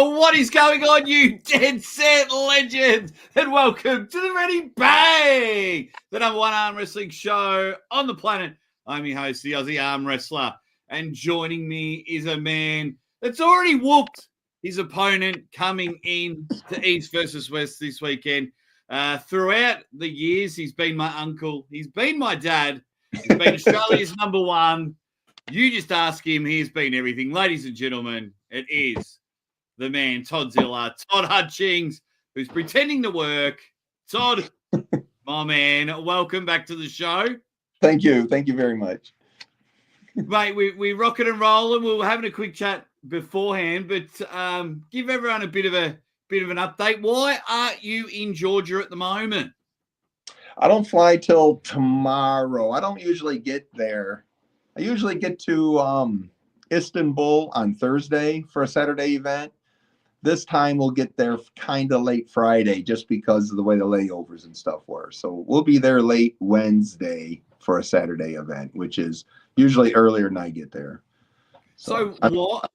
What is going on, you dead set legends? And welcome to the Ready Bang, the number one arm wrestling show on the planet. I'm your host, the Aussie Arm Wrestler, and joining me is a man that's already whooped his opponent coming in to East versus West this weekend. Throughout the years, he's been my uncle. He's been my dad. He's been Australia's number one. You just ask him. He's been everything. Ladies and gentlemen, it is the man, Toddzilla, Todd Hutchings, who's pretending to work. Todd, my man, welcome back to the show. Thank you. Thank you very much. Mate, we rocking and rolling. We were having a quick chat beforehand, but give everyone a bit of an update. Why aren't you in Georgia at the moment? I don't fly till tomorrow. I don't usually get there. I usually get to Istanbul on Thursday for a Saturday event. This time we'll get there kind of late Friday just because of the way the layovers and stuff were. So we'll be there late Wednesday for a Saturday event, which is usually earlier than I get there. So what?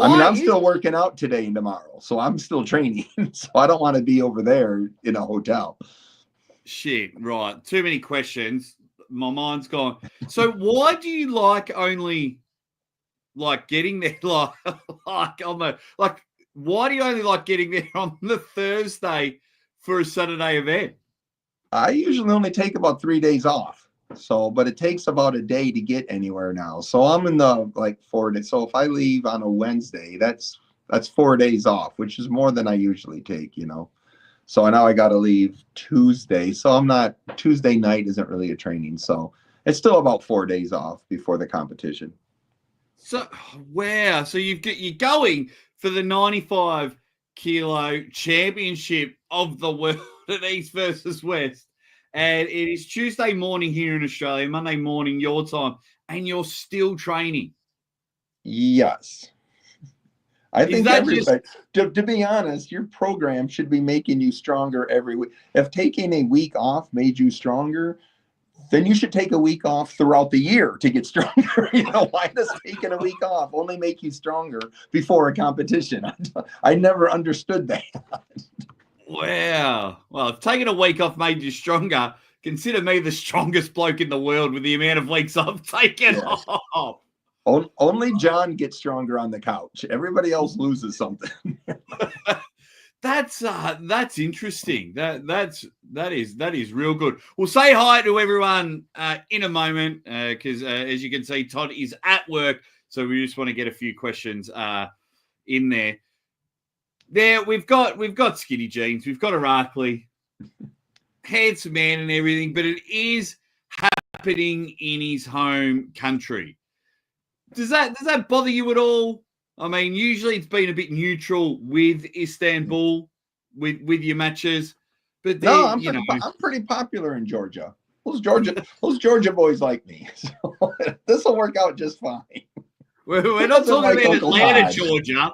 I mean, I'm still working out today and tomorrow, so I'm still training. So I don't want to be over there in a hotel. Shit, right. Too many questions. My mind's gone. So why do you only getting there why do you only like getting there on the Thursday for a Saturday event? I usually only take about 3 days off. But it takes about a day to get anywhere now. So I'm in the 4 days. So if I leave on a Wednesday, that's 4 days off, which is more than I usually take, So now I got to leave Tuesday. So Tuesday night isn't really a training. So it's still about 4 days off before the competition. So, wow. So you're going for the 95 kilo championship of the world at East versus West. And it is Tuesday morning here in Australia, Monday morning your time, and you're still training. Yes. I think everybody, to be honest, your program should be making you stronger every week. If taking a week off made you stronger, then you should take a week off throughout the year to get stronger. Why does taking a week off only make you stronger before a competition? I never understood that. Wow. Well, if taking a week off made you stronger, consider me the strongest bloke in the world with the amount of weeks I've taken off. Only John gets stronger on the couch. Everybody else loses something. That's interesting. That is real good. We'll say hi to everyone in a moment because as you can see, Todd is at work, so we just want to get a few questions in there. There we've got Skinny Jeans, we've got Irakli, handsome man and everything, but it is happening in his home country. Does that bother you at all? I mean, usually it's been a bit neutral with Istanbul with your matches, but no, I'm pretty popular in Georgia. Those Georgia boys like me, so this will work out just fine. We're not talking about Atlanta, Georgia.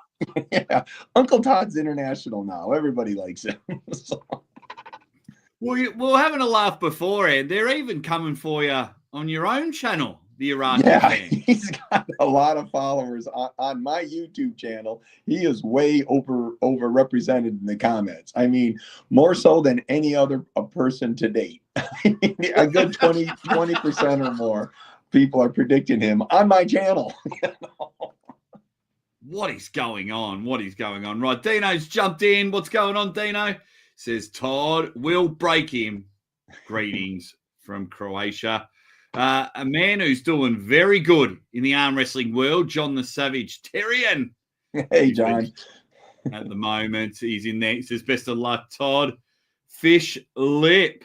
Yeah, Uncle Todd's international now. Everybody likes him. So. We're having a laugh beforehand. They're even coming for you on your own channel, the Irakli fan. He's got a lot of followers on my YouTube channel. He is way overrepresented in the comments. I mean, more so than any other person to date. A good 20% or more people are predicting him on my channel. What is going on? Right, Dino's jumped in. What's going on, Dino? Says Todd will break him. Greetings from Croatia. A man who's doing very good in the arm wrestling world, John the Savage Terrian. Hey, John. At the moment, he's in there. He says, best of luck, Todd. Fish Lip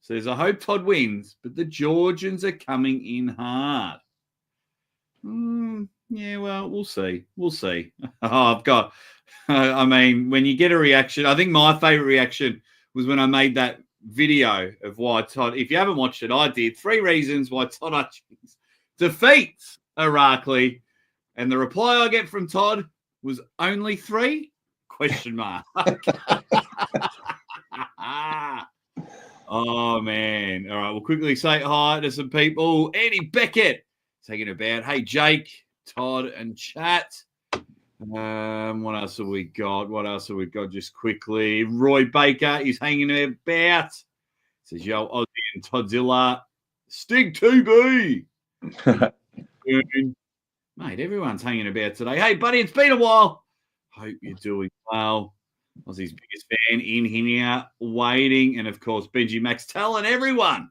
says, I hope Todd wins, but the Georgians are coming in hard. Yeah, well, we'll see. I mean, when you get a reaction, I think my favorite reaction was when I made that video of why Todd, if you haven't watched it, I did 3 reasons why Todd Hutchings defeats Irakli. And the reply I get from Todd was only 3? ? Oh, man. All right, we'll quickly say hi to some people. Eddie Beckett taking about, hey, Jake, Todd, and chat. What else have we got? Just quickly? Roy Baker is hanging about. Says, yo, Ozzy and Toddzilla. Stig TB. Mate, everyone's hanging about today. Hey, buddy, it's been a while. Hope you're doing well. Ozzy's biggest fan in here waiting. And, of course, Benji Max telling everyone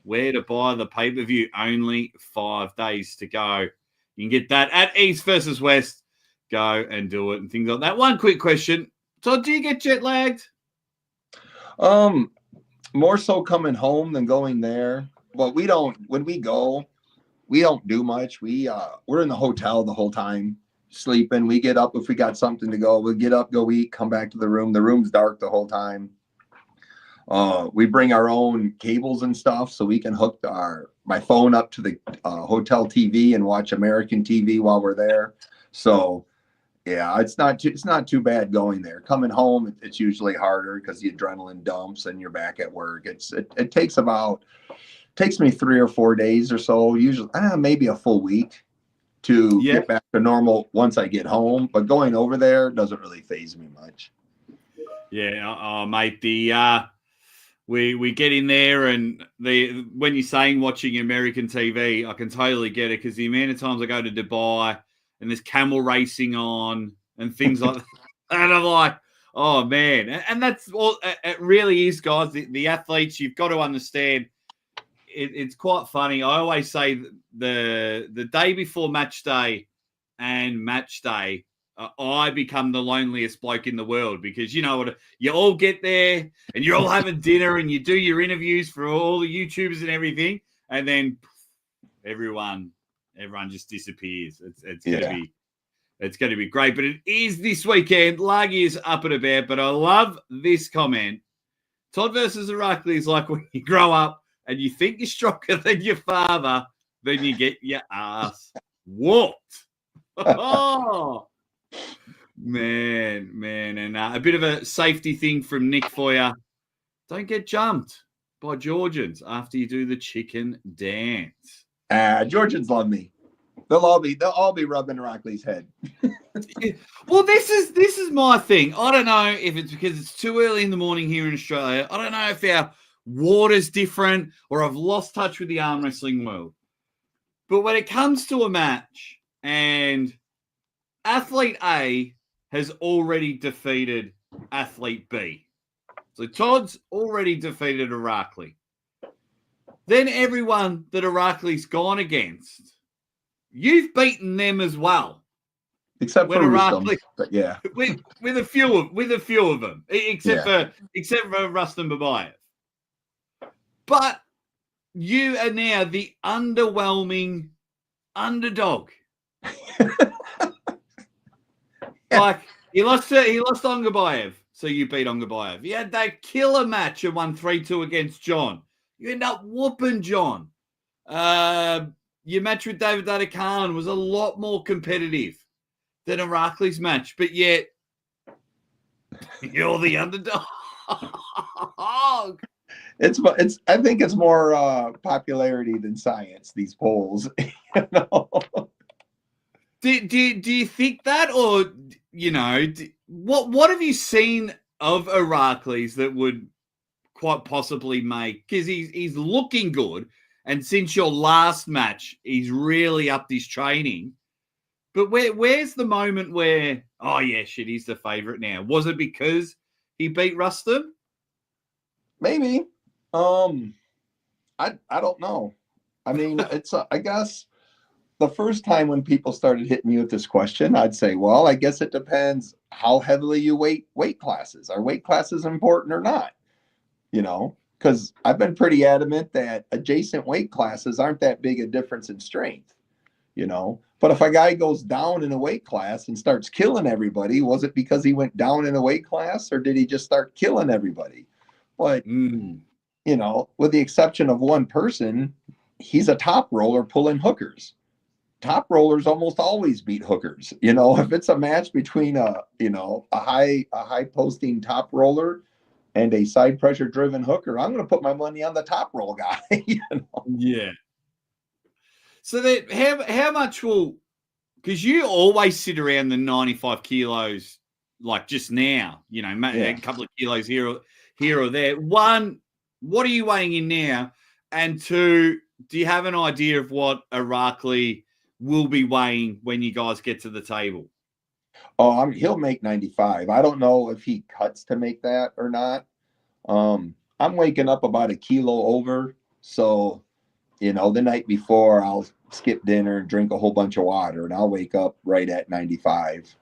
where to buy the pay-per-view. Only 5 days to go. You can get that at East versus West. Go and do it and things like that. One quick question. Todd, do you get jet lagged? More so coming home than going there. But we don't, when we go, we don't do much. We're in the hotel the whole time, sleeping. We get up if we got something to go. We'll get up, go eat, come back to the room. The room's dark the whole time. We bring our own cables and stuff so we can hook my phone up to the hotel TV and watch American TV while we're there. So yeah, it's not too bad going there. Coming home, it's usually harder because the adrenaline dumps and you're back at work. It takes me 3 or 4 days or so, usually maybe a full week to get back to normal once I get home. But going over there doesn't really faze me much. Yeah, mate, we get in there and when you're saying watching American TV, I can totally get it because the amount of times I go to Dubai and there's camel racing on and things like that. And I'm like, oh, man. And that's all it really is, guys. The athletes, you've got to understand, it's quite funny. I always say the day before match day and match day, I become the loneliest bloke in the world because, you know what, you all get there and you're all having dinner and you do your interviews for all the YouTubers and everything. And then everyone just disappears. It's going to be great, but it is this weekend. Laggy is up and about, but I love this comment. Todd versus Irakli is like when you grow up and you think you're stronger than your father, then you get your ass whooped. Oh, man. And a bit of a safety thing from Nick for you. Don't get jumped by Georgians after you do the chicken dance. Georgians love me. They'll all be rubbing Irakli's head. Well, this is my thing. I don't know if it's because it's too early in the morning here in Australia. I don't know if our water's different or I've lost touch with the arm wrestling world. But when it comes to a match and athlete A has already defeated athlete B. So Todd's already defeated Irakli. Then everyone that Irakli's gone against, you've beaten them as well, except for Rustam. But yeah, with a few of them, except for Rustam Babayev. But you are now the underwhelming underdog. Like he lost to Ongabayev, so you beat Ongabayev. You had that killer match and won 3-2 against John. You end up whooping John. Your match with David Khan was a lot more competitive than Irakli's match, but yet you're the underdog. I think it's more popularity than science, these polls. You know? Do you think that, or what have you seen of Irakli's that would quite possibly make, because he's looking good, and since your last match, he's really upped his training. But where's the moment where, oh yeah, shit, he's the favorite now? Was it because he beat Rustam? Maybe. I don't know. I mean, it's I guess the first time when people started hitting me with this question, I'd say, well, I guess it depends how heavily you weight classes. Are weight classes important or not? You know, because I've been pretty adamant that adjacent weight classes aren't that big a difference in strength, you know. But if a guy goes down in a weight class and starts killing everybody, was it because he went down in a weight class, or did he just start killing everybody? But, you know, with the exception of one person, he's a top roller pulling hookers. Top rollers almost always beat hookers. You know, if it's a match between a high posting top roller and a side pressure driven hooker, I'm going to put my money on the top roll guy. You know? Yeah. So that how much will because you always sit around the 95 kilos, like just now, you know, a couple of kilos here or there. One, what are you weighing in now? And two, do you have an idea of what Irakli will be weighing when you guys get to the table? Oh, he'll make 95. I don't know if he cuts to make that or not. I'm waking up about a kilo over. So, you know, the night before I'll skip dinner and drink a whole bunch of water and I'll wake up right at 95.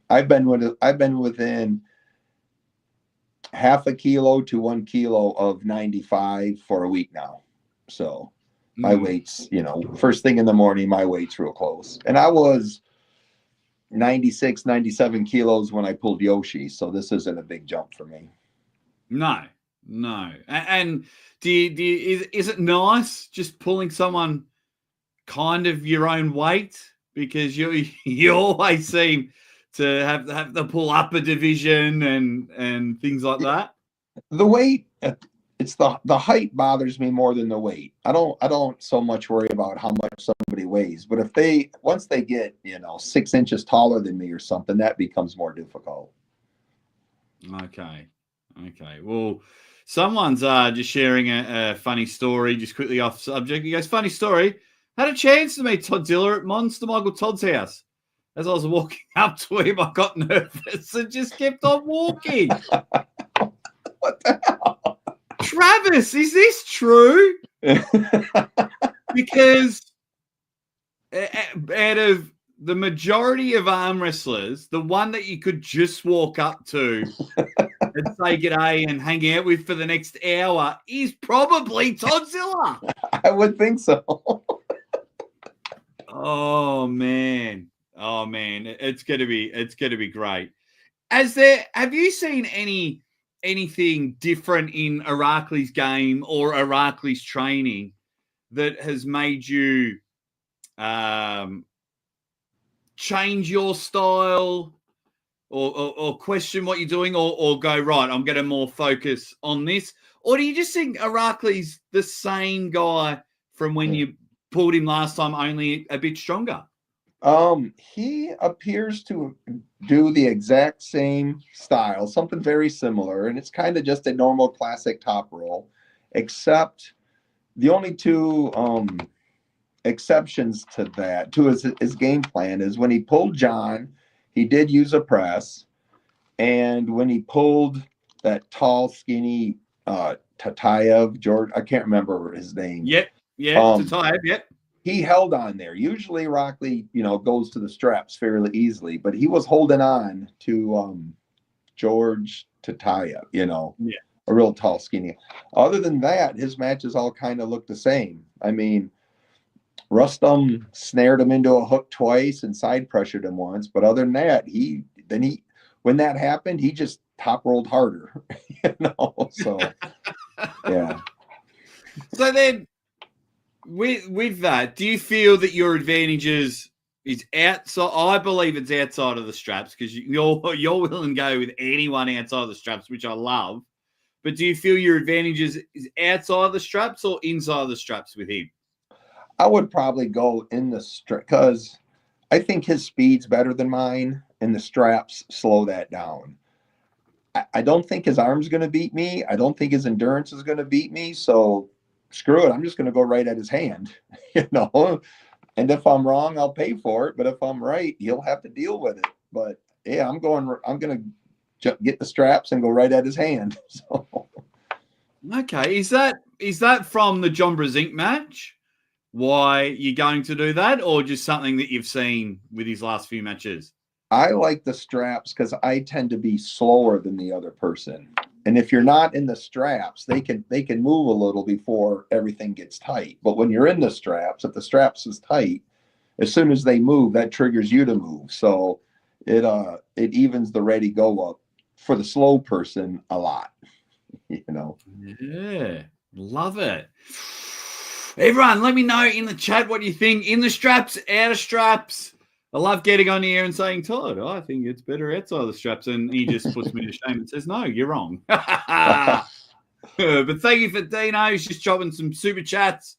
I've been within half a kilo to 1 kilo of 95 for a week now. So my weight's, you know, first thing in the morning, my weight's real close. And I was 96, 97 kilos when I pulled Yoshi. So this isn't a big jump for me. No. And is it nice just pulling someone kind of your own weight? Because you always seem to have to pull up a division and things like that. The weight, it's the height bothers me more than the weight. I don't so much worry about how much somebody weighs, but once they get, you know, 6 inches taller than me or something, that becomes more difficult. Okay. Well, someone's just sharing a funny story, just quickly off subject. He goes, funny story. Had a chance to meet Toddzilla at Monster Michael Todd's house. As I was walking up to him, I got nervous and just kept on walking. What the hell? Travis, is this true? Because out of the majority of arm wrestlers, the one that you could just walk up to and say g'day and hang out with for the next hour is probably Toddzilla. I would think so. Oh man, it's gonna be great. Have you seen anything different in Irakli's game or Irakli's training that has made you change your style or question what you're doing or go, right, I'm going to more focus on this? Or do you just think Irakli's the same guy from when you pulled him last time, only a bit stronger? He appears to do the exact same style, something very similar, and it's kind of just a normal classic top roll, except the only two exceptions to that, to his game plan, is when he pulled John, he did use a press, and when he pulled that tall, skinny Tatayev, George, I can't remember his name. Yep, Tatayev, yep. He held on there. Usually Irakli, you know, goes to the straps fairly easily, but he was holding on to George Tatayev, you know, a real tall, skinny. Other than that, his matches all kind of look the same. I mean, Rustam snared him into a hook twice and side pressured him once, but other than that, when that happened, he just top rolled harder, you know. So yeah. So then, with that, do you feel that your advantages is outside? I believe it's outside of the straps because you're willing to go with anyone outside of the straps, which I love. But do you feel your advantages is outside the straps or inside the straps with him? I would probably go in the strap because I think his speed's better than mine, and the straps slow that down. I don't think his arm's going to beat me. I don't think his endurance is going to beat me. So screw it. I'm just going to go right at his hand, you know. And if I'm wrong, I'll pay for it. But if I'm right, he'll have to deal with it. But yeah, I'm going to get the straps and go right at his hand. So. Okay, is that from the John Brezink match? Why you're going to do that, or just something that you've seen with his last few matches? I like the straps because I tend to be slower than the other person. And if you're not in the straps, they can move a little before everything gets tight. But when you're in the straps, if the straps is tight, as soon as they move, that triggers you to move. So it evens the ready go up for the slow person a lot. You know. Yeah, love it. Everyone, let me know in the chat what you think. In the straps, out of straps. I love getting on here and saying, Todd, I think it's better outside the straps. And he just puts me to shame and says, no, you're wrong. But thank you for Dino. He's just dropping some super chats.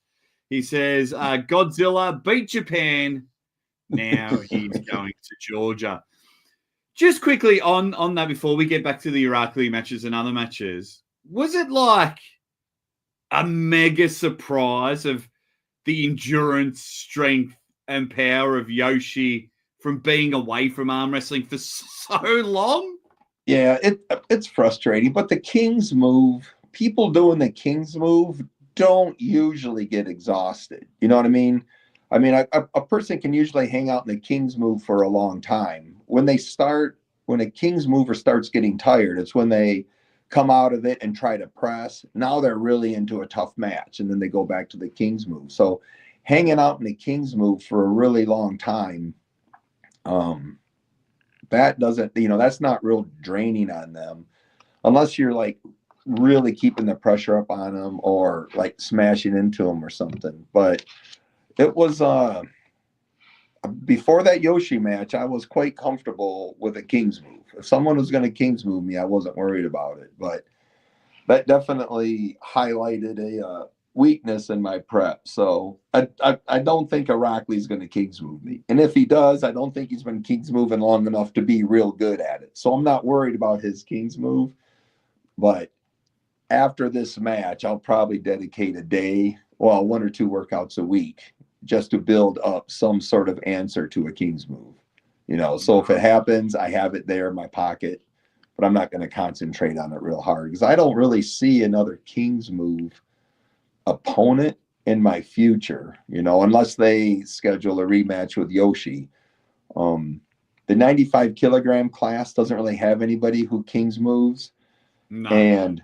He says, Godzilla beat Japan Now he's going to Georgia. Just quickly on that before we get back to the Irakli matches and other matches, was it like a mega surprise of the endurance, strength, and power of Yoshi from being away from arm wrestling for so long? Yeah, it's frustrating, but the King's move, people doing the King's move don't usually get exhausted. You know what I mean? I mean, a person can usually hang out in the King's move for a long time. When a King's mover starts getting tired, it's when they come out of it and try to press. Now they're really into a tough match, and then they go back to the King's move. So hanging out in the King's move for a really long time, that doesn't, that's not real draining on them unless you're like really keeping the pressure up on them or like smashing into them or something. But it was before that Yoshi match, I was quite comfortable with a King's move. If someone was going to King's move me, I wasn't worried about it. But that definitely highlighted a weakness in my prep. So I don't think Irakli's going to King's move me. And if he does, I don't think he's been King's moving long enough to be real good at it. So I'm not worried about his King's move. But after this match, I'll probably dedicate a day, well, 1 or 2 workouts a week just to build up some sort of answer to a King's move. So if it happens, I have it there in my pocket, but I'm not going to concentrate on it real hard because I don't really see another King's move opponent in my future, unless they schedule a rematch with Yoshi. The 95 kilogram class doesn't really have anybody who King's moves. No. And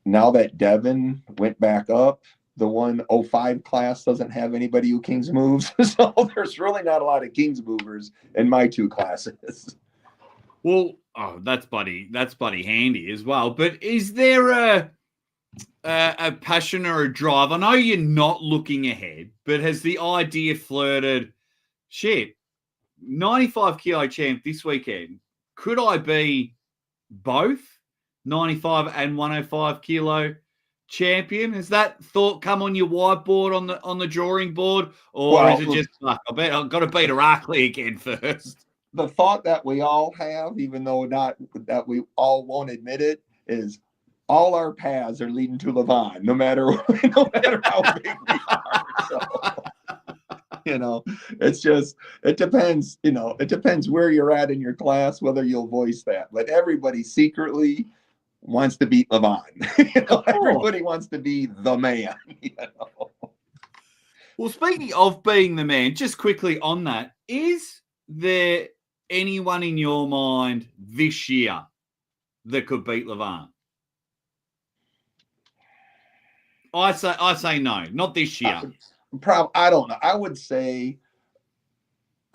now that Devin went back up, the 105 class doesn't have anybody who King's moves. So there's really not a lot of King's movers in my 2 classes. Well, that's bloody handy as well. But is there a passion or a drive? I know you're not looking ahead, but has the idea flirted? Shit, 95 kilo champ this weekend. Could I be both 95 and 105 kilo champion? Has that thought come on your whiteboard on the drawing board, or is it just like, I bet I've got to beat Irakli again first? The thought that we all have, even though not that we all won't admit it, is all our paths are leading to Levon, no matter how big we are. So, it depends. It depends where you're at in your class, whether you'll voice that. But everybody secretly wants to beat Levon. Everybody wants to be the man. Well, speaking of being the man, just quickly on that, is there anyone in your mind this year that could beat Levon? I say no, not this year. I don't know. I would say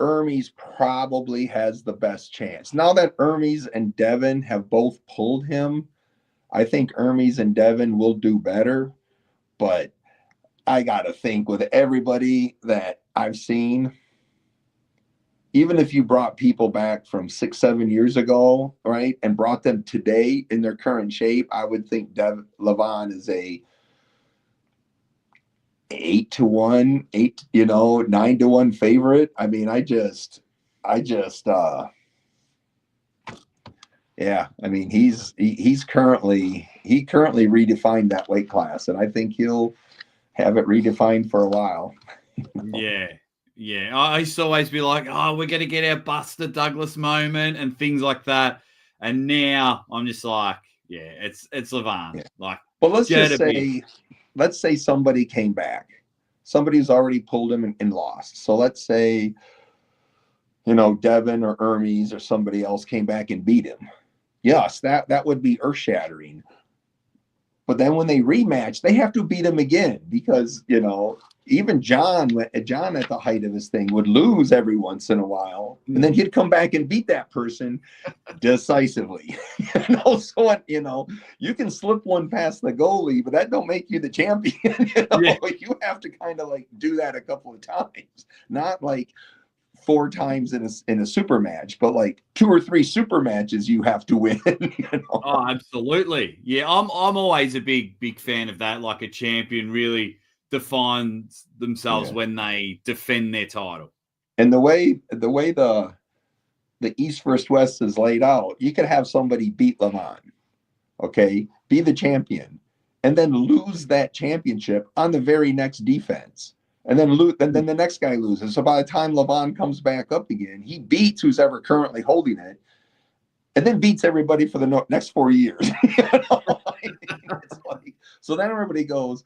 Hermes probably has the best chance. Now that Hermes and Devin have both pulled him, I think Hermes and Devin will do better. But I got to think with everybody that I've seen, even if you brought people back from 6-7 years ago, right, and brought them today in their current shape, I would think Levon is a 8-1, 9-1 favorite. I mean, yeah. I mean, he currently redefined that weight class, and I think he'll have it redefined for a while. Yeah. I used to always be like, we're going to get our Buster Douglas moment and things like that. And now I'm just like, it's Levon. Yeah. Like, well, let's say somebody came back. Somebody's already pulled him and lost. So let's say, Devin or Hermes or somebody else came back and beat him. Yes, that would be earth-shattering. But then when they rematch, they have to beat him again because, even John at the height of his thing would lose every once in a while. And then he'd come back and beat that person decisively. So, you can slip one past the goalie, but that don't make you the champion. You have to kind of like do that a couple of times, not like 4 times in a super match, but like 2 or 3 super matches you have to win. Oh, absolutely. Yeah, I'm always a big fan of that. Like, a champion really defines themselves when they defend their title. And the East versus West is laid out, you could have somebody beat Levon, okay, be the champion, and then lose that championship on the very next defense. And then then the next guy loses. So by the time Levon comes back up again, he beats who's ever currently holding it, and then beats everybody for the next 4 years. It's like, so then everybody goes,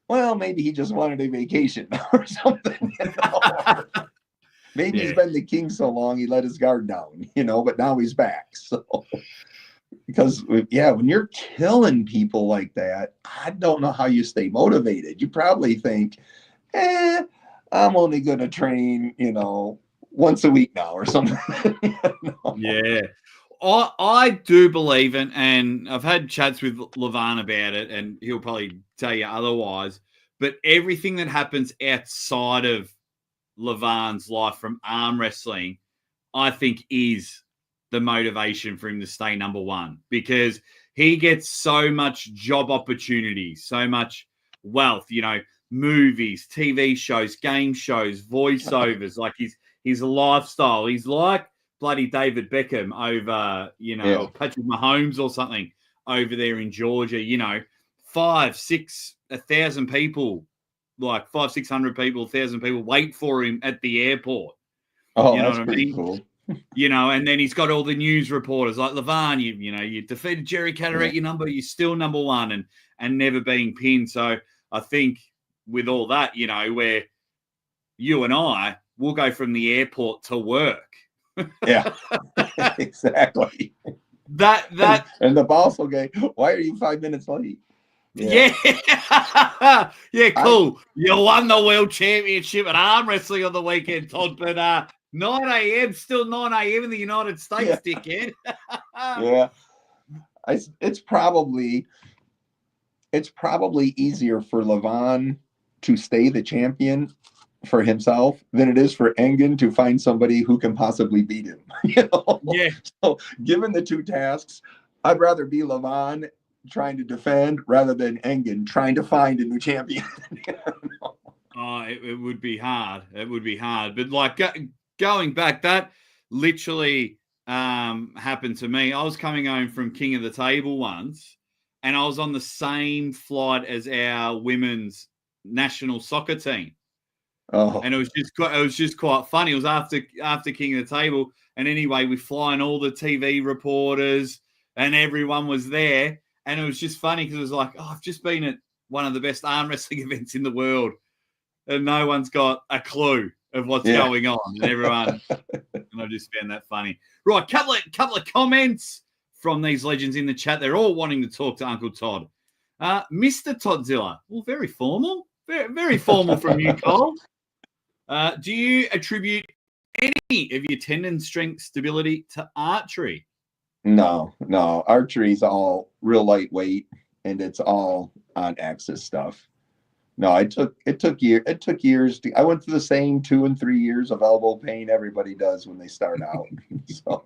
well, maybe he just wanted a vacation or something. Maybe he's been the king so long he let his guard down, but now he's back. So because when you're killing people like that, I don't know how you stay motivated. You probably think, I'm only going to train, once a week now or something. Yeah. I do believe it, and I've had chats with Levon about it, and he'll probably tell you otherwise, but everything that happens outside of Levon's life from arm wrestling, I think is the motivation for him to stay number one, because he gets so much job opportunity, so much wealth, movies, TV shows, game shows, voiceovers, like his lifestyle. He's like bloody David Beckham over, or Patrick Mahomes or something over there in Georgia, 1,000 people, like 600 people, 1,000 people wait for him at the airport. Oh, that's pretty cool. And then he's got all the news reporters like Levon, you defeated Jerry Catter at your number, you're still number one and never being pinned. So I think with all that, where you and I will go from the airport to work. Yeah, exactly. That and the boss will go, why are you 5 minutes late? Yeah, cool. You won the world championship at arm wrestling on the weekend, Todd, but 9 a.m., still 9 a.m. in the United States, dickhead. Yeah. It's probably easier for Levon to stay the champion for himself than it is for Engen to find somebody who can possibly beat him. Yeah. So given the two tasks, I'd rather be Levon trying to defend rather than Engen trying to find a new champion. It would be hard. It would be hard. But like going back, that literally happened to me. I was coming home from King of the Table once, and I was on the same flight as our women's national soccer team. Oh. And it was just quite funny. It was after King of the Table, and anyway, we fly in all the TV reporters, and everyone was there, and it was just funny because it was like, I've just been at one of the best arm wrestling events in the world, and no one's got a clue of what's going on, and everyone, and I just found that funny. Right, couple of comments from these legends in the chat. They're all wanting to talk to Uncle Todd. Mr. Toddzilla, well, very formal, very, very formal from you, Cole. Do you attribute any of your tendon strength stability to archery? No. Archery's all real lightweight, and it's all on axis stuff. No, it took years. I went through the same 2 and 3 years of elbow pain everybody does when they start out. So.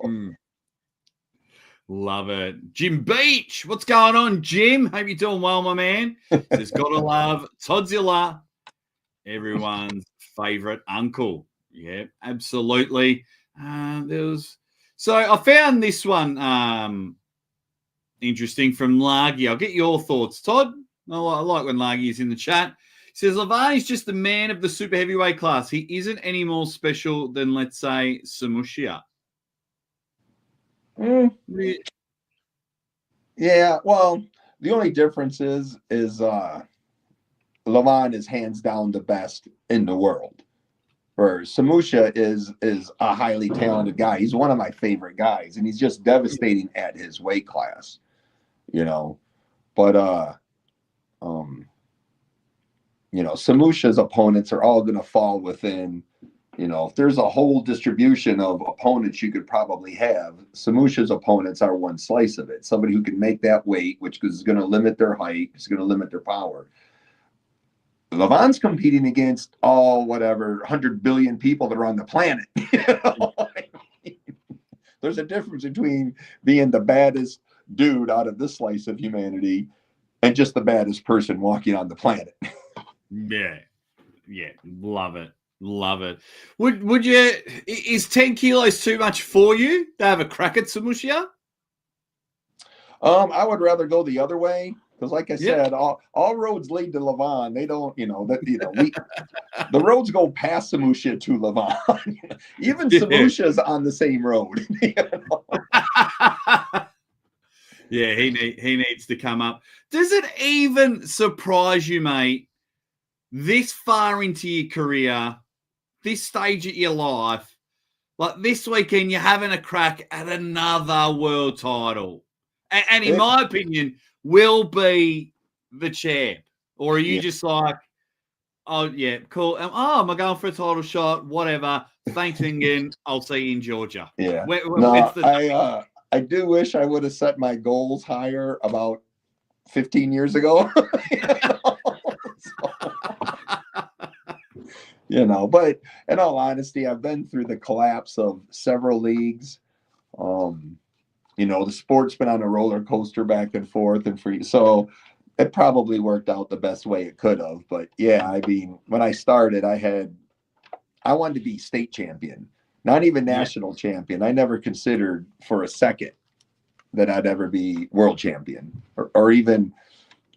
Love it. Jim Beach, what's going on, Jim? Hope you're doing well, my man. Just gotta love Toddzilla, everyone's favorite uncle. Yeah, absolutely. So I found this one interesting from Lagi. I'll get your thoughts, Todd. I like when Lagi is in the chat. He says, Levon is just the man of the super heavyweight class. He isn't any more special than, let's say, Samushia. Yeah, well, the only difference is Levon is hands down the best in the world. Or Samusha is a highly talented guy. He's one of my favorite guys, and he's just devastating at his weight class, But Samusha's opponents are all going to fall within, if there's a whole distribution of opponents you could probably have, Samusha's opponents are one slice of it. Somebody who can make that weight, which is going to limit their height, is going to limit their power. Levon's competing against all 100 billion people that are on the planet. There's a difference between being the baddest dude out of this slice of humanity and just the baddest person walking on the planet. Yeah. Love it. Love it. Would you? Is 10 kilos too much for you to have a crack at Samushia? I would rather go the other way because, like I Yep. said, all roads lead to Levon. They don't, the roads go past Samushia to Levon. Even Samushia's on the same road. Yeah, he needs to come up. Does it even surprise you, mate, this far into your career, this stage of your life, like this weekend, you're having a crack at another world title? And in my opinion, will be the champ? Or are you just like, oh, yeah, cool. Oh, am I going for a title shot? Whatever. Thanks, Ingen. I'll see you in Georgia. Yeah. When's I do wish I would have set my goals higher about 15 years ago. But in all honesty, I've been through the collapse of several leagues. The sport's been on a roller coaster back and forth, so it probably worked out the best way it could have. But yeah, I mean, when I started, I wanted to be state champion, not even national champion. I never considered for a second that I'd ever be world champion or even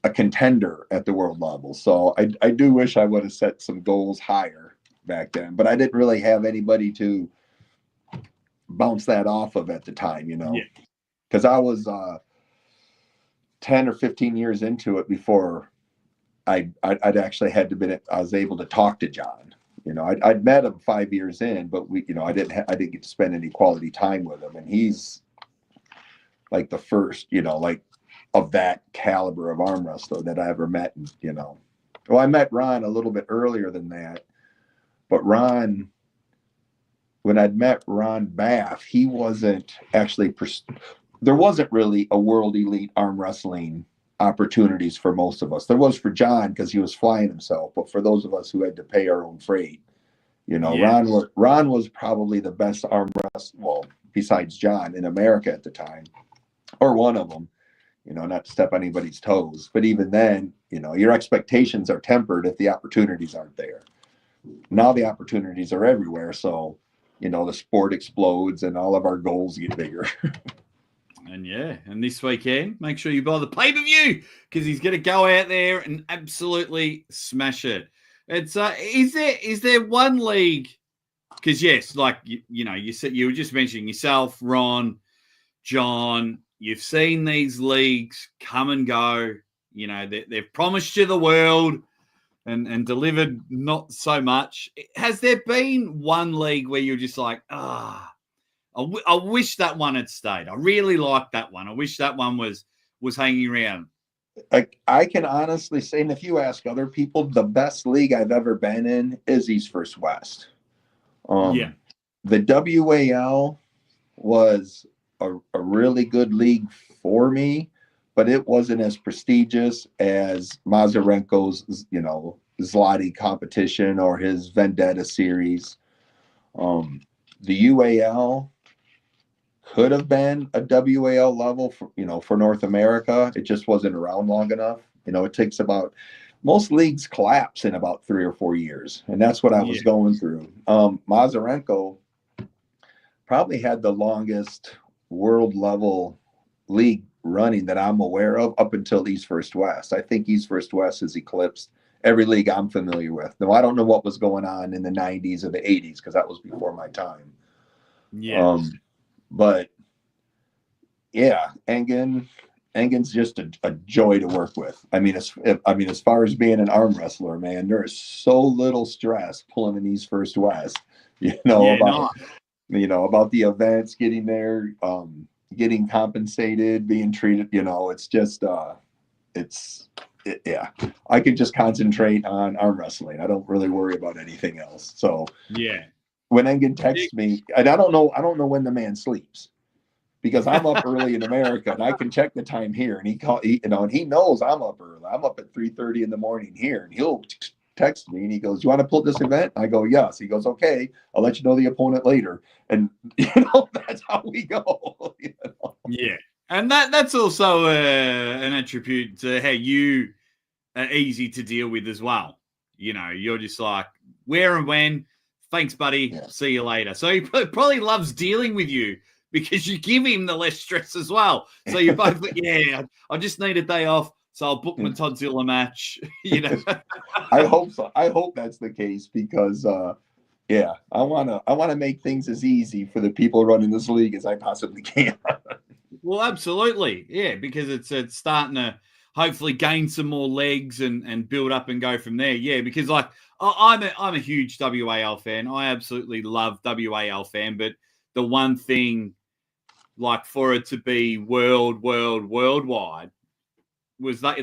a contender at the world level. So I do wish I would have set some goals higher back then, but I didn't really have anybody to bounce that off of at the time, because I was 10 or 15 years into it before I'd actually I was able to talk to John. I'd met him 5 years in, but I didn't get to spend any quality time with him. And he's like the first, like of that caliber of arm wrestler that I ever met. Well, I met Ron a little bit earlier than that, but Ron, when I'd met Ron Baff, he wasn't actually, there wasn't really a world elite arm wrestling opportunities for most of us. There was for John because he was flying himself, but for those of us who had to pay our own freight, Ron was probably the best arm wrestler, well, besides John, in America at the time, or one of them. Not to step on anybody's toes, but even then, your expectations are tempered if the opportunities aren't there. Now the opportunities are everywhere, so the sport explodes and all of our goals get bigger. And this weekend, make sure you buy the pay-per-view because he's going to go out there and absolutely smash it. It's is there one league? Because yes, like you said, you were just mentioning yourself, Ron, John. You've seen these leagues come and go. They've promised you the world and delivered not so much. Has there been one league where you're just like, I wish that one had stayed. I really liked that one. I wish that one was hanging around. I can honestly say, and if you ask other people, the best league I've ever been in is East vs. West. The WAL was a really good league for me, but it wasn't as prestigious as Mazarenko's, Zloty competition or his Vendetta series. The UAL could have been a WAL level for North America. It just wasn't around long enough. It takes most leagues collapse in about 3 or 4 years. And that's what I was going through. Mazarenko probably had the longest world level league running that I'm aware of up until East vs. West. I think East vs. West has eclipsed every league I'm familiar with. Now, I don't know what was going on in the 90s or the 80s because that was before my time. But yeah, Engen's just a joy to work with. I mean, as far as being an arm wrestler, man, there is so little stress pulling an East vs. West. About the events, getting there, getting compensated, being treated. It's just I can just concentrate on arm wrestling. I don't really worry about anything else. So when Engen texts me, and I don't know when the man sleeps, because I'm up early in America and I can check the time here, and and he knows I'm up early. I'm up at 3:30 in the morning here, and he'll text me and he goes, "You want to pull this event?" I go, "Yes." He goes, "Okay, I'll let you know the opponent later." And that's how we go. Yeah, and that's also an attribute to how you are easy to deal with as well. You're just like, where and when Thanks, buddy. Yeah. See you later. So he probably loves dealing with you because you give him the less stress as well. So you both, yeah, I just need a day off, so I'll book my Toddzilla match. I hope so. I hope that's the case because, yeah, I wanna make things as easy for the people running this league as I possibly can. Well, absolutely, yeah, because it's starting to hopefully gain some more legs and build up and go from there. Yeah, because like I'm a huge WAL fan. I absolutely love WAL fan, but the one thing, like for it to be worldwide, was that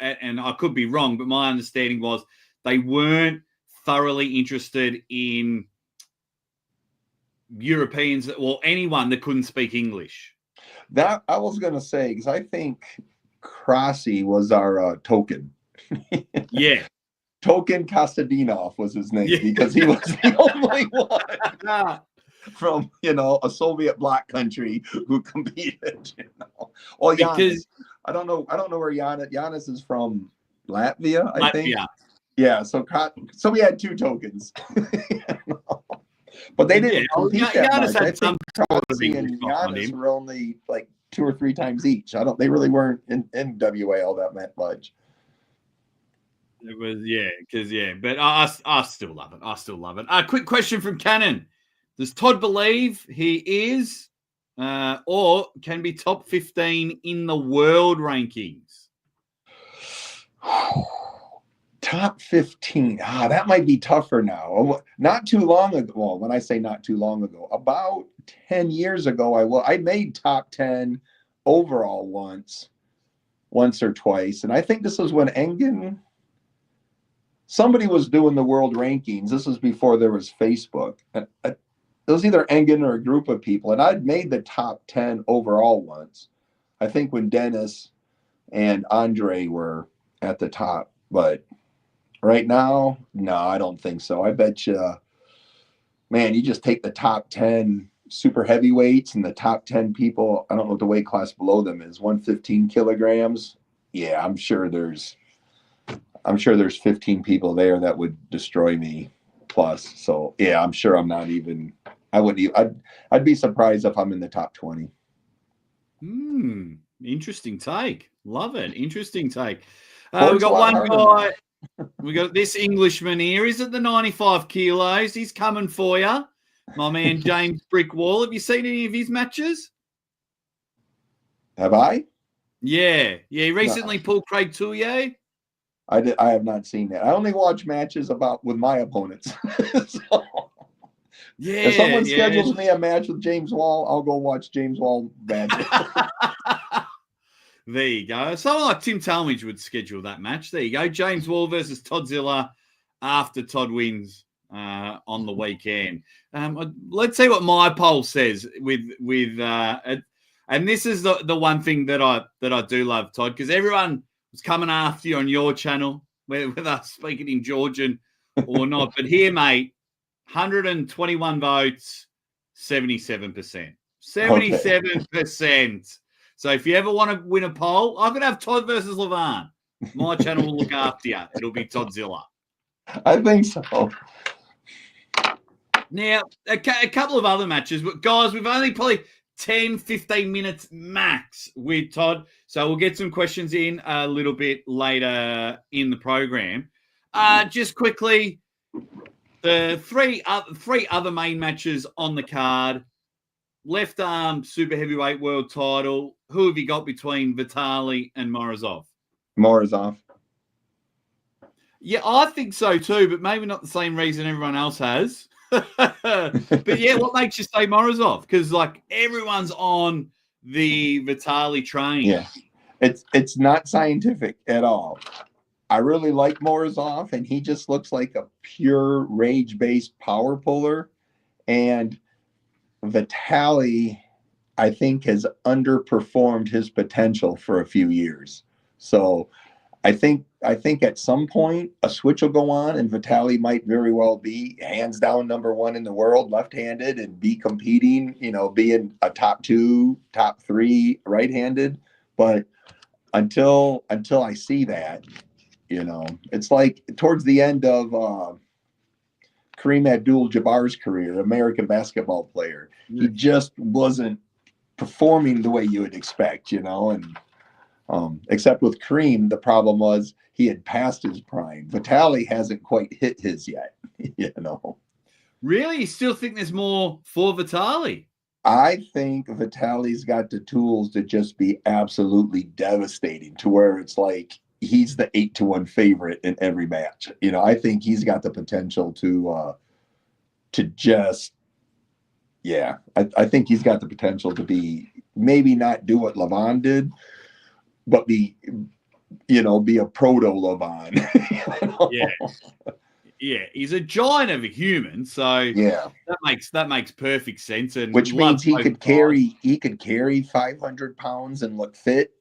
and I could be wrong, but my understanding was they weren't thoroughly interested in Europeans or anyone that couldn't speak English. That I was gonna say because I think Crossy was our token. Yeah. Token Kostadinov was his name because he was the only one from a Soviet bloc country who competed. Well, Giannis. I don't know where Giannis is from. Latvia, I think. Yeah. So we had two tokens. But they didn't compete that much. I think Crossy and Giannis were only like 2 or 3 times each. They really weren't in WAL that much. It was, but I still love it. I still love it. Quick question from Cannon. Does Todd believe he is or can be top 15 in the world rankings? Top 15. That might be tougher now. Not too long ago. Well, when I say not too long ago, about 10 years ago, I made top 10 overall once or twice. And I think this was when somebody was doing the world rankings. This was before there was Facebook. It was either Engen or a group of people. And I'd made the top 10 overall once. I think when Dennis and Andre were at the top. But right now, no, I don't think so. I bet you, man, you just take the top 10 super heavyweights and the top 10 people. I don't know what the weight class below them is, 115 kilograms. Yeah, I'm sure there's 15 people there that would destroy me plus. So yeah, I'm sure I'm not even, I'd be surprised if I'm in the top 20. Interesting take. Love it. Interesting take. We got one guy. We got this Englishman here. He's at the 95 kilos. He's coming for you. My man, James Brickwall. Have you seen any of his matches? Have I? Yeah. He recently pulled Craig Tullier. I have not seen that. I only watch matches with my opponents. So, if someone schedules me a match with James Wall, I'll go watch James Wall matches. There you go. Someone like Tim Talmadge would schedule that match. There you go. James Wall versus Toddzilla after Todd wins on the weekend. Let's see what my poll says and this is the one thing that I do love, Todd, because everyone was coming after you on your channel, whether speaking in Georgian or not. But here, mate, 121 votes, 77%. 77%. So if you ever want to win a poll, I could have Todd versus Levan. My channel will look after you. It'll be Toddzilla. I think so. Now, a couple of other matches. But, guys, we've only probably 10, 15 minutes max with Todd. So we'll get some questions in a little bit later in the program. Just quickly, the three other main matches on the card. Left arm super heavyweight world title. Who have you got between Vitali and Morozov? Morozov. Yeah, I think so too, but maybe not the same reason everyone else has. But yeah, what makes you say Morozov? Because like everyone's on the Vitali train. Yeah, it's not scientific at all. I really like Morozov, and he just looks like a pure rage-based power puller. And Vitali, I think, has underperformed his potential for a few years. So I think at some point a switch will go on and Vitali might very well be hands down number 1 in the world left-handed and be competing, being a top 2, top 3 right-handed. But until I see that, it's like towards the end of Kareem Abdul-Jabbar's career, American basketball player. He just wasn't performing the way you would expect, and except with Kareem, the problem was he had passed his prime. Vitaly hasn't quite hit his yet, Really? You still think there's more for Vitaly? I think Vitaly's got the tools to just be absolutely devastating, to where it's like he's the 8-1 favorite in every match. I think he's got the potential to just, I think he's got the potential to be, maybe not do what Levon did, but be a proto Levon. Yeah, he's a giant of a human, so that makes perfect sense. And which means he could carry 500 pounds and look fit.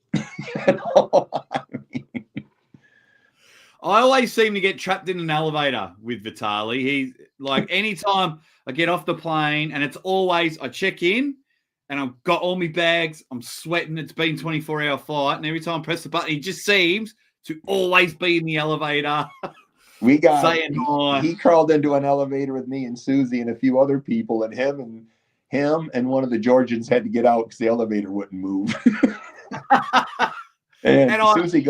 I always seem to get trapped in an elevator with Vitaly. He's like, anytime I get off the plane, and it's always I check in and I've got all my bags, I'm sweating, it's been 24-hour flight, and every time I press the button, he just seems to always be in the elevator. He crawled into an elevator with me and Susie and a few other people, and him and one of the Georgians had to get out because the elevator wouldn't move. and Susie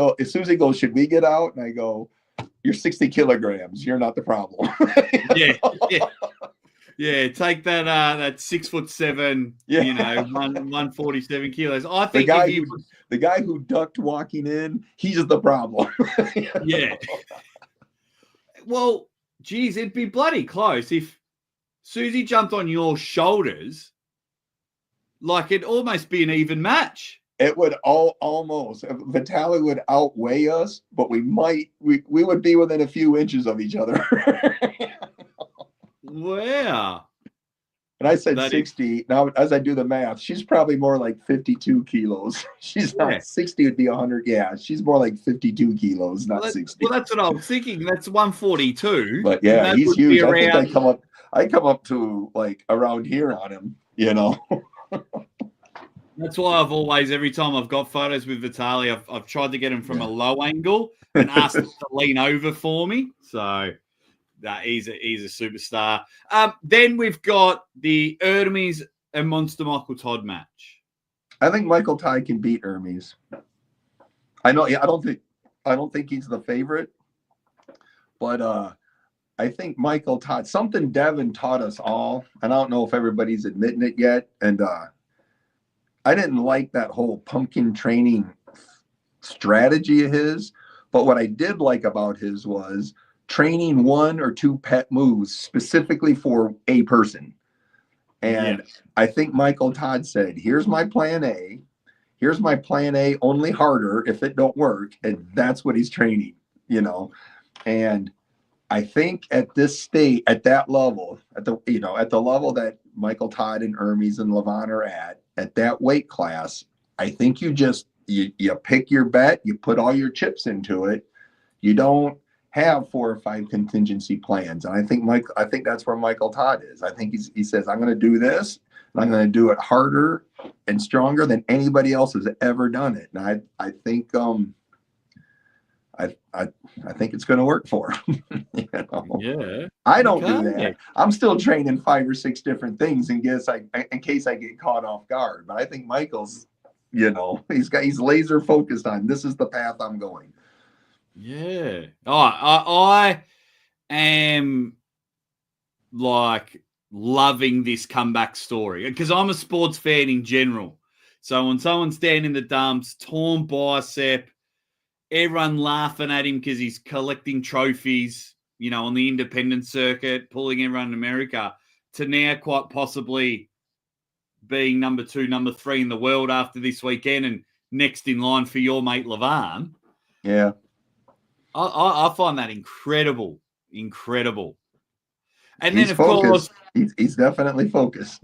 goes, "Should we get out?" And I go, "You're 60 kilograms. You're not the problem." Yeah. Take that 6'7", 147 kilos. I think the guy who ducked walking in, he's the problem. Yeah. Well, geez, it'd be bloody close if Susie jumped on your shoulders. Like, it'd almost be an even match. It would almost. Vitaly would outweigh us, but we would be within a few inches of each other. Wow. And I said 60. Now, as I do the math, she's probably more like 52 kilos. She's not 60 would be 100. Yeah, she's more like 52 kilos, not 60. Well, that's what I was thinking. That's 142. But yeah, he's huge. I think I come up to like around here on him, That's why I've always, every time I've got photos with Vitaly, I've tried to get him from a low angle and asked him to lean over for me. So he's a superstar. Then we've got the Hermes and Monster Michael Todd match. I think Michael Todd can beat Hermes. I know. Yeah, I don't think he's the favorite, but I think Michael Todd. Something Devin taught us all, and I don't know if everybody's admitting it yet. And I didn't like that whole pumpkin training strategy of his, but what I did like about his was training 1 or 2 pet moves specifically for a person. And I think Michael Todd said, "Here's my plan A. Here's my plan A, only harder if it don't work." And that's what he's training, And I think at this state, at that level, at the level that Michael Todd and Hermes and Levon are at that weight class, I think you pick your bet, you put all your chips into it. You don't have 4 or 5 contingency plans. And I think that's where Michael Todd is. I think he says, "I'm going to do this, and I'm going to do it harder and stronger than anybody else has ever done it." And I think I think it's going to work for him. Yeah. I don't do that. I'm still training 5 or 6 different things in case I get caught off guard. But I think Michael's, he's laser focused on, this is the path I'm going. Yeah. I am like loving this comeback story because I'm a sports fan in general. So when someone's down in the dumps, torn bicep, everyone laughing at him because he's collecting trophies, on the independent circuit, pulling everyone in America, to now quite possibly being number 2, number 3 in the world after this weekend and next in line for your mate Levon. Yeah. I find that incredible. And he's then, of focused. course, he's definitely focused.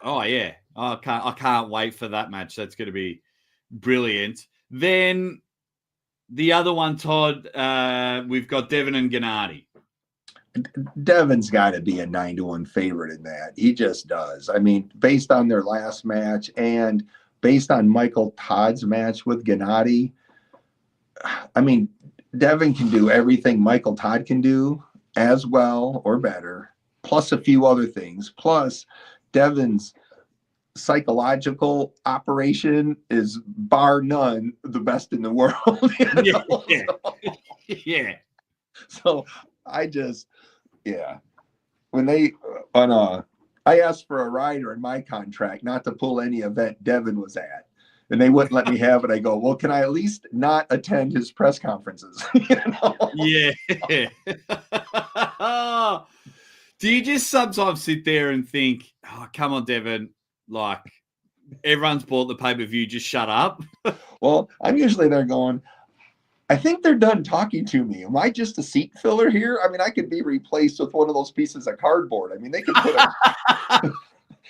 Oh yeah, I can't wait for that match. That's going to be brilliant. Then the other one, Todd, we've got Devin and Gennady. Devin's got to be a 9-1 favorite in that. He just does. I mean, based on their last match and based on Michael Todd's match with Gennady, I mean, Devin can do everything Michael Todd can do as well or better. plus a few other things. Plus, Devin's psychological operation is bar none the best in the world. Yeah. So I just, when they I asked for a rider in my contract not to pull any event Devin was at, and they wouldn't let me have it. I go, well, can I at least not attend his press conferences? Yeah. Do you just sometimes sit there and think, oh, come on, Devin, like everyone's bought the pay-per-view, just shut up? Well, I'm usually there going, I think they're done talking to me. Am I just a seat filler here? I mean, I could be replaced with one of those pieces of cardboard. I mean, they could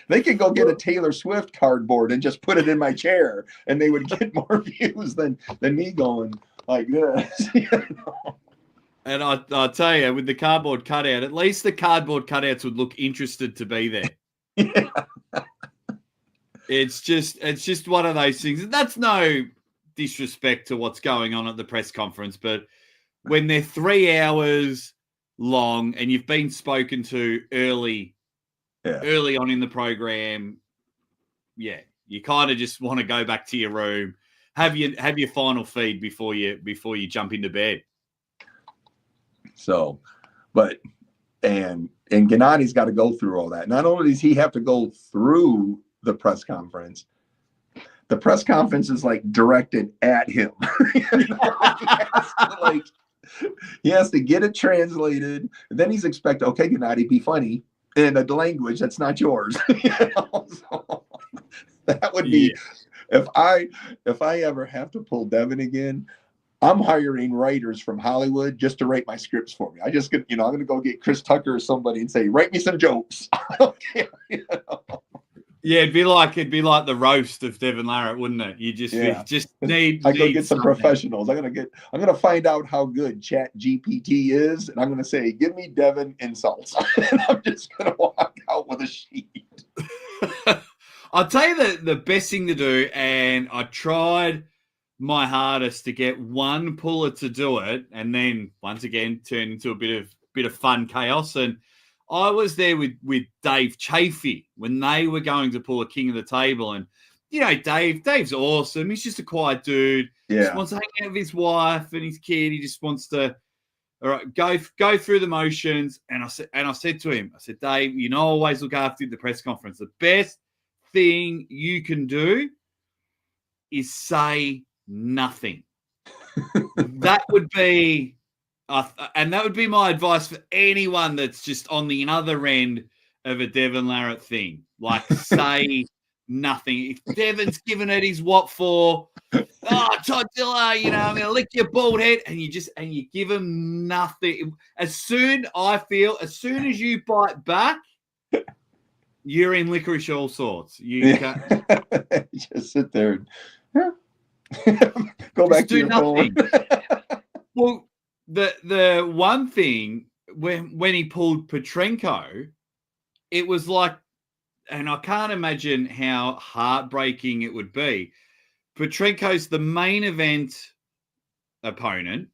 they could go get a Taylor Swift cardboard and just put it in my chair, and they would get more views than me going like this. And I'll tell you, with the cardboard cutout, at least the cardboard cutouts would look interested to be there. Yeah. It's just one of those things. And that's no disrespect to what's going on at the press conference, but when they're 3 hours long and you've been spoken to early on in the program, you kind of just want to go back to your room, have your final feed before you jump into bed. So, but and Gennadi's got to go through all that. Not only does he have to go through the press conference is like directed at him. He has to get it translated, and then he's expected, okay, Gennadi, be funny in a language that's not yours. So that would be if I ever have to pull Devin again, I'm hiring writers from Hollywood just to write my scripts for me. I just get, I'm going to go get Chris Tucker or somebody and say, write me some jokes. Yeah, it'd be like the roast of Devin Larratt, wouldn't it? You just need. I go get some professionals. I'm gonna find out how good Chat GPT is, and I'm gonna say, give me Devin insults. And I'm just gonna walk out with a sheet. I'll tell you the best thing to do, and I tried my hardest to get one puller to do it, and then once again turned into a bit of fun chaos. And I was there with Dave Chafee when they were going to pull a King of the Table. And, Dave's awesome. He's just a quiet dude. Yeah. He just wants to hang out with his wife and his kid. He just wants to go through the motions. And I said to him, Dave, always look after the press conference. The best thing you can do is say nothing. That would be... and that would be my advice for anyone that's just on the other end of a Devin Larratt thing. Like, say nothing. If Devin's giving it his what for, Toddzilla, I'm going to lick your bald head, and you give him nothing. As soon as you bite back, you're in licorice all sorts. You can't just sit there and go back to your phone. Well, the one thing when he pulled Petrenko, it was like, and I can't imagine how heartbreaking it would be. Petrenko's the main event opponent.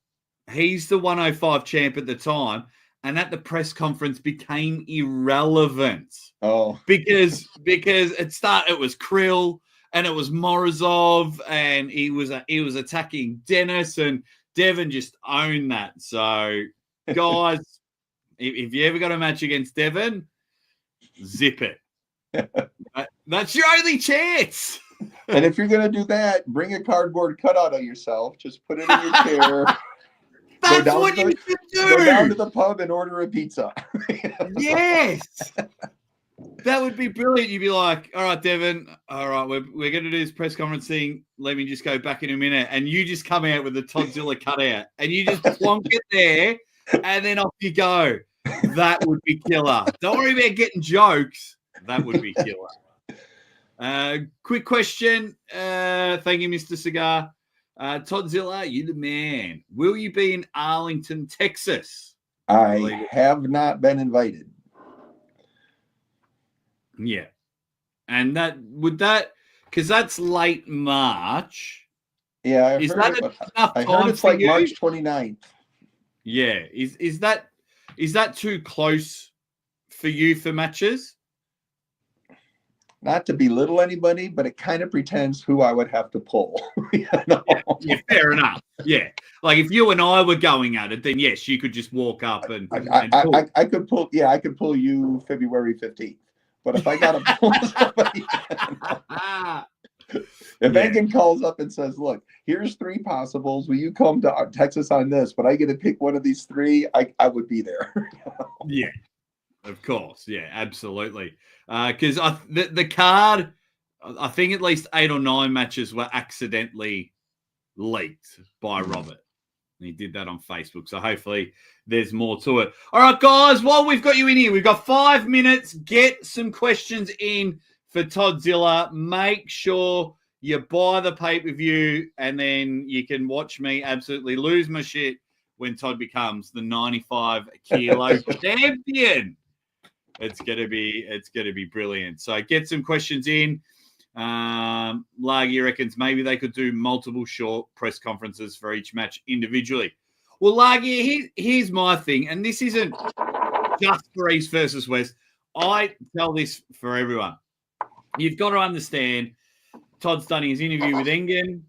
He's the 105 champ at the time, and at the press conference became irrelevant. Oh, because it was Krill and it was Morozov, and he was attacking Dennis, and Devin just owned that. So, guys, if you ever got a match against Devin, zip it. That's your only chance. And if you're going to do that, bring a cardboard cutout of yourself. Just put it in your chair. That's what you should do. Go down to the pub and order a pizza. Yes. That would be brilliant. You'd be like, all right, Devin, all right, we're going to do this press conference thing. Let me just go back in a minute. And you just come out with the Toddzilla cutout and you just plonk it there and then off you go. That would be killer. Don't worry about getting jokes. That would be killer. Quick question. Thank you, Mr. Cigar. Toddzilla, you the man. Will you be in Arlington, Texas? I have not been invited. Yeah. And because that's late March. Yeah, I heard it's like March 29th. Yeah. Is that too close for you for matches? Not to belittle anybody, but it kind of pretends who I would have to pull. You know? Yeah, fair enough. Yeah, like if you and I were going at it, then yes, you could just walk up and I could pull. Yeah, I could pull you February 15th. But if I got to pull somebody, if Engen calls up and says, "Look, here's 3 possibles. Will you come to Texas on this?" But I get to pick one of these 3. I would be there. Yeah, of course. Yeah, absolutely. Because the card, I think at least 8 or 9 matches were accidentally leaked by Robert. And he did that on Facebook. So hopefully there's more to it. All right, guys, while we've got you in here, we've got 5 minutes. Get some questions in for Toddzilla. Make sure you buy the pay-per-view, and then you can watch me absolutely lose my shit when Todd becomes the 95 kilo champion. It's gonna be brilliant. So get some questions in. Largy reckons maybe they could do multiple short press conferences for each match individually. Well, Largy, here's my thing, and this isn't just for East versus West. I tell this for everyone. You've got to understand, Todd's done his interview with Engen.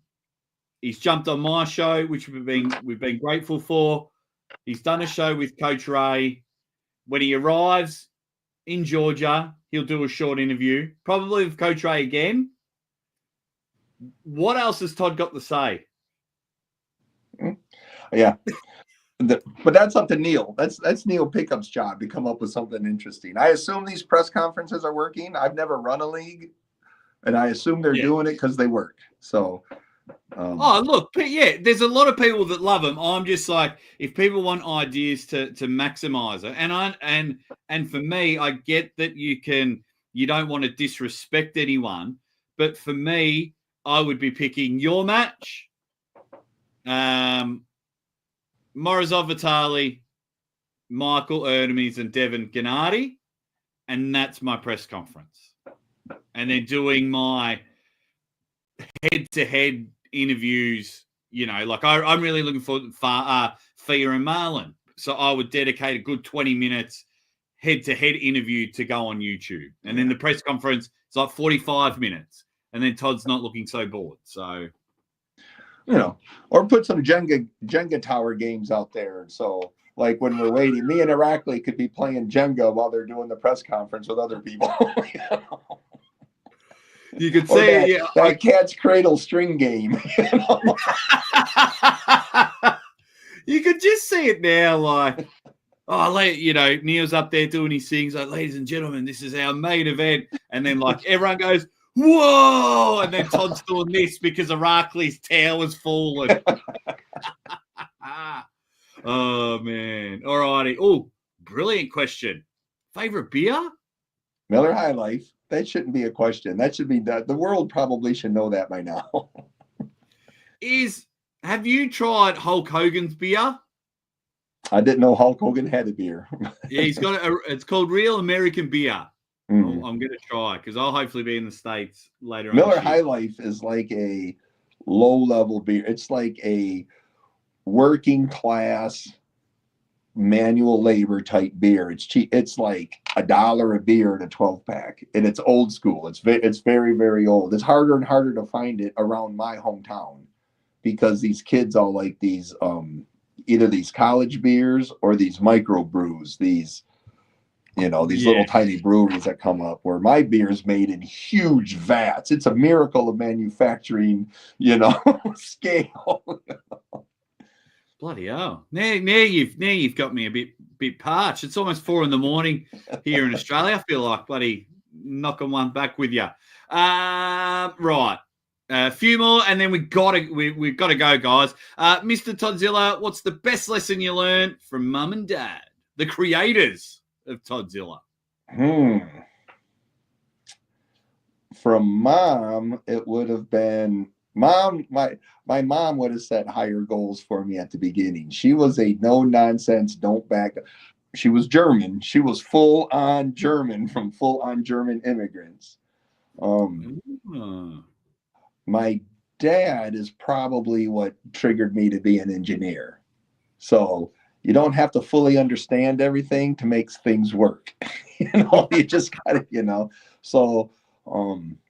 He's jumped on my show, which we've been grateful for. He's done a show with Coach Ray. When he arrives in Georgia, he'll do a short interview, probably with Coach Ray again. What else has Todd got to say? Yeah. But that's up to Neil. That's Neil Pickup's job to come up with something interesting. I assume these press conferences are working. I've never run a league, and I assume they're doing it because they work. So look, yeah, there's a lot of people that love them. I'm just like, if people want ideas to maximize it, and for me, I get that you don't want to disrespect anyone, but for me, I would be picking your match, Morozov Vitali, Michael Erdemes, and Devin Gennady, and that's my press conference. And then doing my head-to-head interviews, like I'm really looking for Fia and Marlon. So I would dedicate a good 20 minutes head-to-head interview to go on YouTube. And then the press conference is like 45 minutes. And then Todd's not looking so bored. So, or put some Jenga tower games out there. So like when we're waiting, me and Irakli could be playing Jenga while they're doing the press conference with other people. You could say that cat's cradle string game. You could just see it now, like, Neil's up there doing his things, like, ladies and gentlemen, this is our main event, and then like everyone goes, whoa, and then Todd's doing this because Irakli's tower's fallen. Oh man! All righty. Oh, brilliant question. Favorite beer? Miller High Life. That shouldn't be a question. That should be the world probably should know that by now. Have you tried Hulk Hogan's beer? I didn't know Hulk Hogan had a beer. Yeah, he's got it's called Real American Beer. I'm going to try because I'll hopefully be in the States later on. Miller High Life is like a low-level beer. It's like a working class manual labor type beer. It's cheap. It's like $1 a beer in a 12-pack, and it's old school. It's very, very old. It's harder and harder to find it around my hometown because these kids all like these either these college beers or these micro brews, these little tiny breweries that come up, where my beer is made in huge vats. It's a miracle of manufacturing, scale. Bloody hell! Now you've got me a bit parched. It's almost 4 a.m. here in Australia. I feel like bloody knocking one back with you. Right, a few more, and then we've got to go, guys. Mr. Toddzilla, what's the best lesson you learned from Mum and Dad, the creators of Toddzilla? From Mom, it would have been Mom. My mom would have set higher goals for me at the beginning. She was a no nonsense, don't back up. She was German. She was full on German from full on German immigrants. My dad is probably what triggered me to be an engineer. So you don't have to fully understand everything to make things work. You just got to. So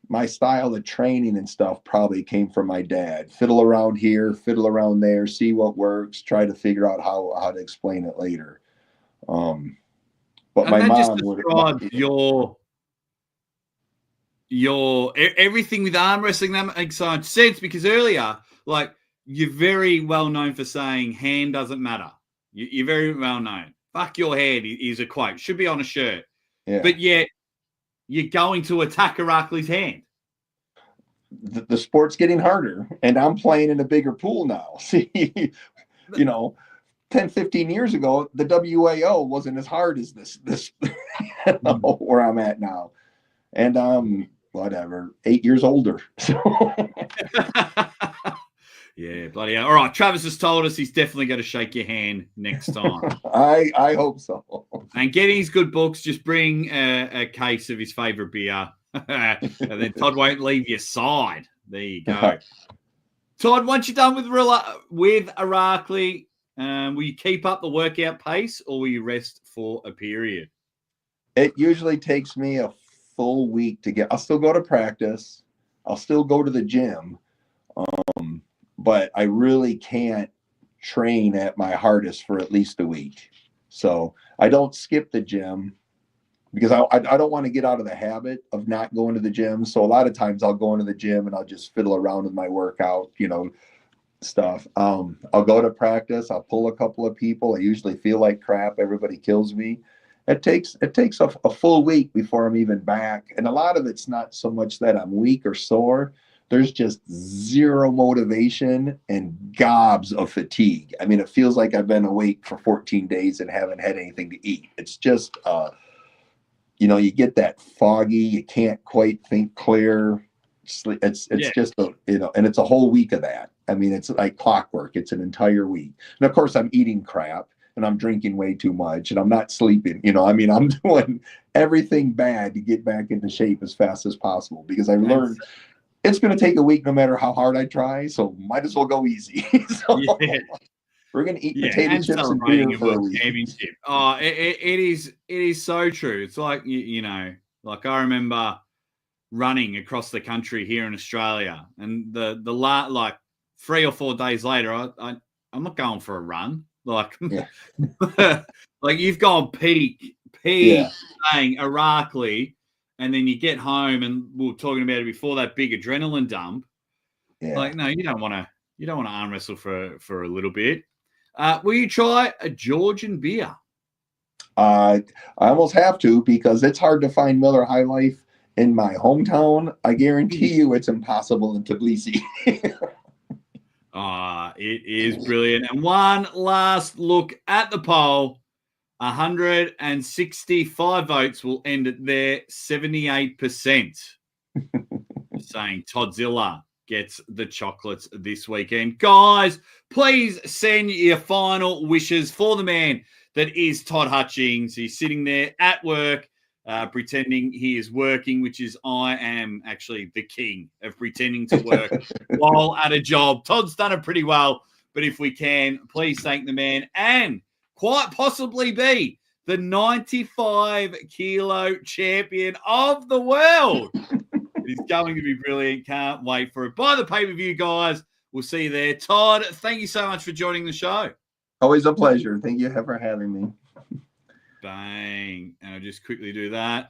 my style of training and stuff probably came from my dad. Fiddle around here, fiddle around there, see what works, try to figure out how to explain it later. But And my that just mom would. describes your everything with arm wrestling. That makes so much sense because earlier, like, you're very well known for saying hand doesn't matter. You're very well known. Fuck your head is a quote. Should be on a shirt. Yeah. But yet you're going to attack Irakli's hand. The sport's getting harder, and I'm playing in a bigger pool now. See, 10, 15 years ago, the WAO wasn't as hard as this where I'm at now. And whatever, 8 years older. So. Yeah, bloody hell. All right, Travis has told us he's definitely going to shake your hand next time. I hope so. And getting his good books, just bring a case of his favorite beer. And then Todd won't leave your side. There you go. Todd, once you're done with Irakli, will you keep up the workout pace or will you rest for a period? It usually takes me a full week to get. I'll still go to practice. I'll still go to the gym. But I really can't train at my hardest for at least a week. So I don't skip the gym because I don't want to get out of the habit of not going to the gym. So a lot of times I'll go into the gym and I'll just fiddle around with my workout, stuff. I'll go to practice. I'll pull a couple of people. I usually feel like crap. Everybody kills me. It takes a full week before I'm even back. And a lot of it's not so much that I'm weak or sore. There's just zero motivation and gobs of fatigue. I mean, it feels like I've been awake for 14 days and haven't had anything to eat. It's just, you get that foggy, you can't quite think clear. It's just, and it's a whole week of that. I mean, it's like clockwork. It's an entire week. And of course I'm eating crap and I'm drinking way too much and I'm not sleeping, I'm doing everything bad to get back into shape as fast as possible because I learned it's going to take a week no matter how hard I try, so might as well go easy. We're going to eat potato chips and beer for a week. Championship. Oh, it is so true. It's like, like I remember running across the country here in Australia, and the like 3 or 4 days later, I'm not going for a run. Like, like you've gone peak saying Irakli. And then you get home, and we were talking about it before, that big adrenaline dump. Yeah. Like, no, you don't want to arm wrestle for a little bit. Will you try a Georgian beer? I almost have to because it's hard to find Miller High Life in my hometown. I guarantee you, it's impossible in Tbilisi. It is brilliant. And one last look at the poll. 165 votes will end at their 78%. Saying Toddzilla gets the chocolates this weekend. Guys, please send your final wishes for the man that is Todd Hutchings. He's sitting there at work, pretending he is working, which is I am actually the king of pretending to work while at a job. Todd's done it pretty well, but if we can, please thank the man and quite possibly be the 95-kilo champion of the world. It is going to be brilliant. Can't wait for it. Buy the pay-per-view, guys. We'll see you there. Todd, thank you so much for joining the show. Always a pleasure. Thank you for having me. Bang. And I'll just quickly do that.